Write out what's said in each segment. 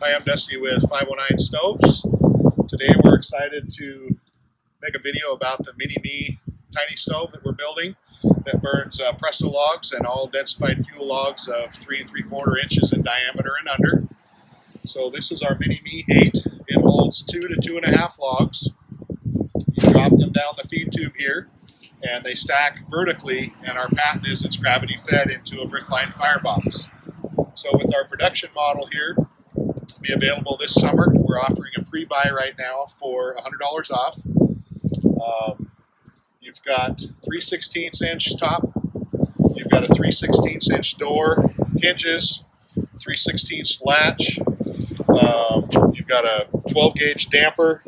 Hi, I'm Dusty with 519 Stoves. Today we're excited to make a video about the Mini Me tiny stove that we're building that burns Presto logs and all densified fuel logs of 3 3/4 inches in diameter and under. So this is our Mini Me 8. It holds 2 to 2.5 logs. You drop them down the feed tube here and they stack vertically, and our patent is it's gravity fed into a brick-lined firebox. So with our production model here, be available this summer. We're offering a pre-buy right now for $100 off. You've got 3/16 inch top. You've got a 3/16 inch door, hinges, 3/16 latch. You've got a 12 gauge damper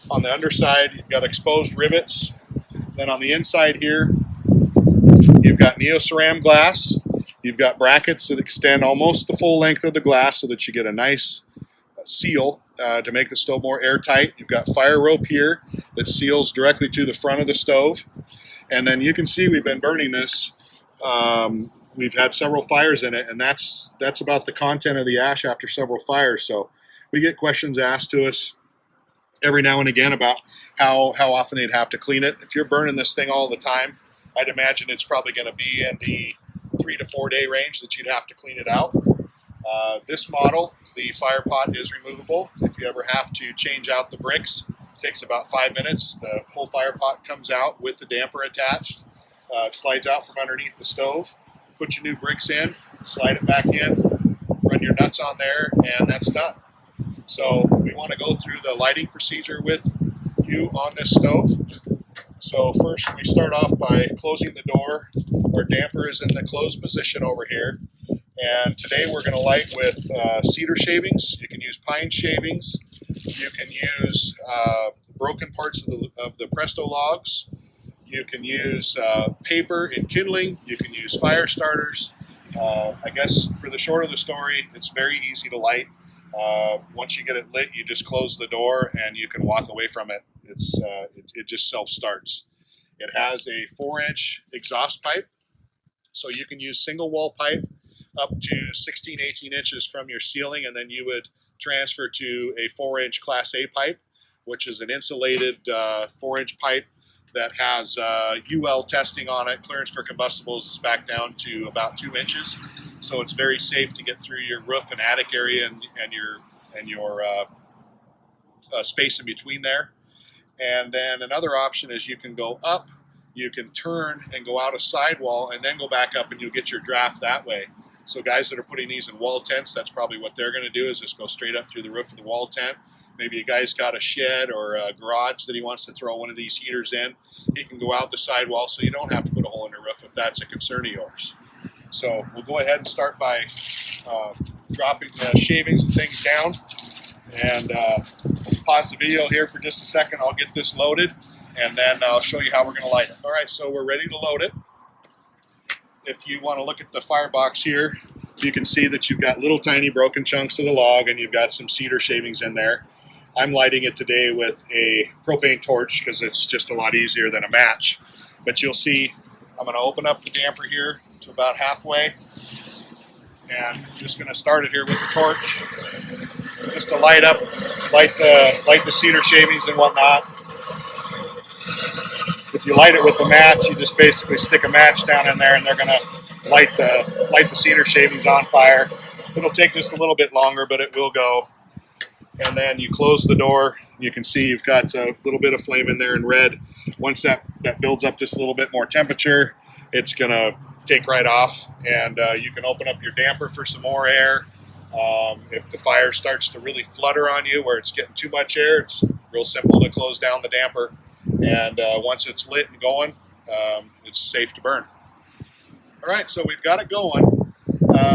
on the underside. You've got exposed rivets. Then on the inside here, you've got neo-ceram glass. You've got brackets that extend almost the full length of the glass so that you get a nice seal to make the stove more airtight. You've got fire rope here that seals directly to the front of the stove. And then you can see we've been burning this. We've had several fires in it, and that's about the content of the ash after several fires. So we get questions asked to us every now and again about how often they'd have to clean it. If you're burning this thing all the time, I'd imagine it's probably going to be in the 3 to 4 day range that you'd have to clean it out. This model, the fire pot is removable. If you ever have to change out the bricks, it takes about 5 minutes. The whole fire pot comes out with the damper attached. It slides out from underneath the stove. Put your new bricks in, slide it back in, run your nuts on there, and that's done. So we want to go through the lighting procedure with you on this stove. So first we start off by closing the door. Our damper is in the closed position over here. And today we're going to light with cedar shavings. You can use pine shavings. You can use broken parts of the Presto logs. You can use paper and kindling. You can use fire starters. I guess for the short of the story, it's very easy to light. Once you get it lit, you just close the door and you can walk away from it. It just self-starts. It has a 4-inch exhaust pipe, so you can use single wall pipe up to 16, 18 inches from your ceiling, and then you would transfer to a 4-inch Class A pipe, which is an insulated 4-inch pipe that has UL testing on it. Clearance for combustibles is back down to about 2 inches, so it's very safe to get through your roof and attic area and your space in between there. And then another option is you can go up, you can turn and go out a sidewall and then go back up, and you'll get your draft that way. So guys that are putting these in wall tents, that's probably what they're going to do, is just go straight up through the roof of the wall tent. Maybe a guy's got a shed or a garage that he wants to throw one of these heaters in. He can go out the sidewall, so you don't have to put a hole in the roof if that's a concern of yours. So we'll go ahead and start by dropping the shavings and things down. And let's pause the video here for just a second. I'll get this loaded, and then I'll show you how we're going to light it. All right, so we're ready to load it. If you want to look at the firebox here, you can see that you've got little tiny broken chunks of the log, and you've got some cedar shavings in there. I'm lighting it today with a propane torch because it's just a lot easier than a match. But you'll see I'm going to open up the damper here to about halfway, and I'm just going to start it here with the torch just to light the cedar shavings and whatnot. If you light it with the match, you just basically stick a match down in there, and they're going to light the cedar shavings on fire. It'll take just a little bit longer, but it will go. And then you close the door. You can see you've got a little bit of flame in there in red. Once that builds up just a little bit more temperature, it's going to take right off, and you can open up your damper for some more air. If the fire starts to really flutter on you where it's getting too much air, it's real simple to close down the damper. And once it's lit and going, it's safe to burn. All right, so we've got it going.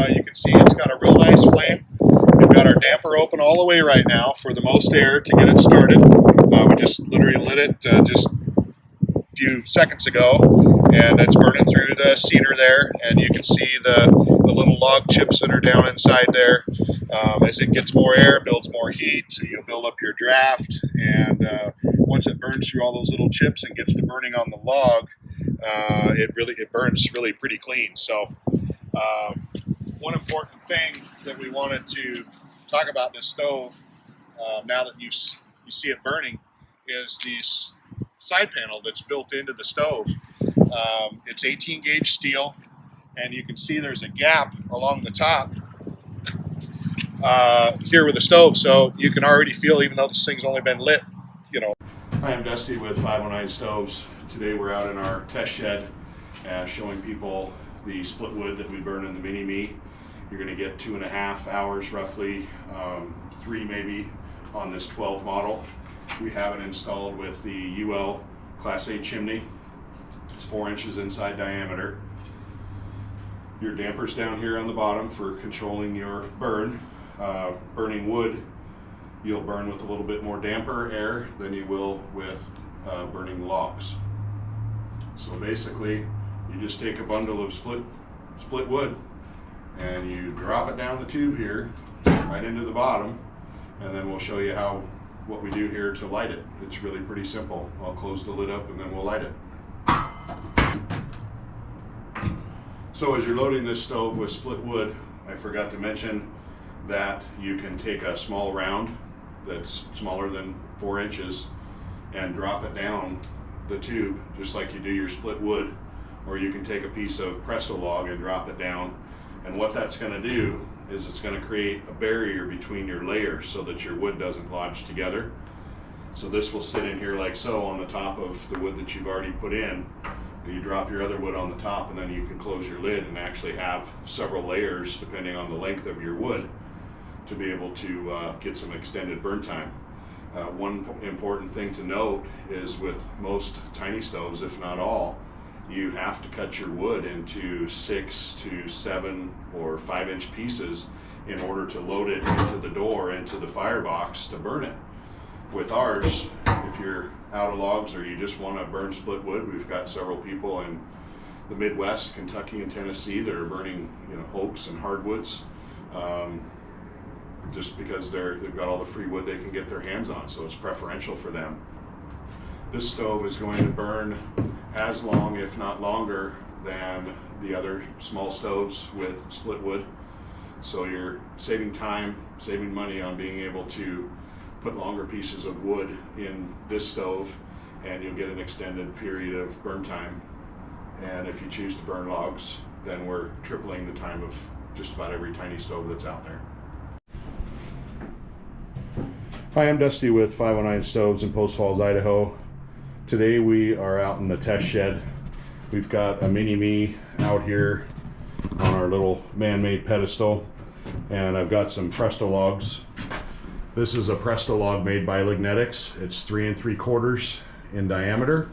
You can see it's got a real nice flame. We've got our damper open all the way right now for the most air to get it started. We just literally lit it just a few seconds ago, and it's burning through the cedar there, and you can see the little log chips that are down inside there. As it gets more air, it builds more heat, you'll build up your draft, and once it burns through all those little chips and gets to burning on the log, it burns really pretty clean. So one important thing that we wanted to talk about this stove, now that you see it burning, is the side panel that's built into the stove. It's 18 gauge steel, and you can see there's a gap along the top here with the stove, so you can already feel, even though this thing's only been lit, you know. Hi, I'm Dusty with 509 Stoves. Today we're out in our test shed showing people the split wood that we burn in the Mini-Me. You're going to get 2.5 hours roughly, 3 maybe, on this 12 model. We have it installed with the UL Class A chimney. It's 4 inches inside diameter. Your dampers down here on the bottom for controlling your burn. Burning wood, you'll burn with a little bit more damper air than you will with burning logs. So basically, you just take a bundle of split wood and you drop it down the tube here, right into the bottom, and then we'll show you what we do here to light it. It's really pretty simple. I'll close the lid up and then we'll light it. So as you're loading this stove with split wood, I forgot to mention that you can take a small round that's smaller than 4 inches and drop it down the tube just like you do your split wood, or you can take a piece of Presto log and drop it down, and what that's going to do is it's going to create a barrier between your layers so that your wood doesn't lodge together. So this will sit in here like so on the top of the wood that you've already put in. You drop your other wood on the top, and then you can close your lid and actually have several layers depending on the length of your wood to be able to get some extended burn time. One important thing to note is with most tiny stoves, if not all, you have to cut your wood into 6 to 7 or 5 inch pieces in order to load it into the door, into the firebox to burn it. With ours, if you're out of logs or you just want to burn split wood, we've got several people in the Midwest, Kentucky and Tennessee, that are burning, oaks and hardwoods, just because they've got all the free wood they can get their hands on, so it's preferential for them. This stove is going to burn as long, if not longer, than the other small stoves with split wood. So you're saving time, saving money on being able to put longer pieces of wood in this stove, and you'll get an extended period of burn time. And if you choose to burn logs, then we're tripling the time of just about every tiny stove that's out there. Hi, I'm Dusty with 509 Stoves in Post Falls, Idaho. Today we are out in the test shed. We've got a Mini-Me out here on our little man-made pedestal, and I've got some Presto logs. This is a Presto log made by Lignetics. It's 3 3/4 in diameter.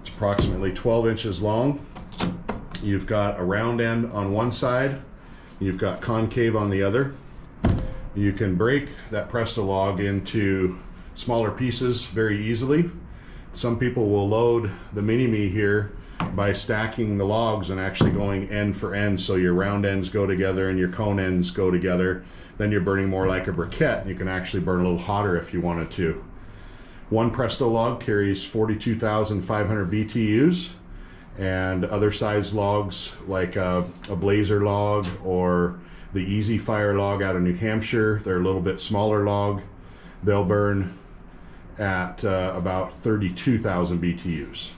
It's approximately 12 inches long. You've got a round end on one side. You've got concave on the other. You can break that Presto log into smaller pieces very easily. Some people will load the Mini-Me here by stacking the logs and actually going end for end, so your round ends go together and your cone ends go together. Then you're burning more like a briquette, and you can actually burn a little hotter if you wanted to. One Presto log carries 42,500 BTUs, and other size logs like a Blazer log or the Easy Fire log out of New Hampshire, they're a little bit smaller log. They'll burn at about 32,000 BTUs.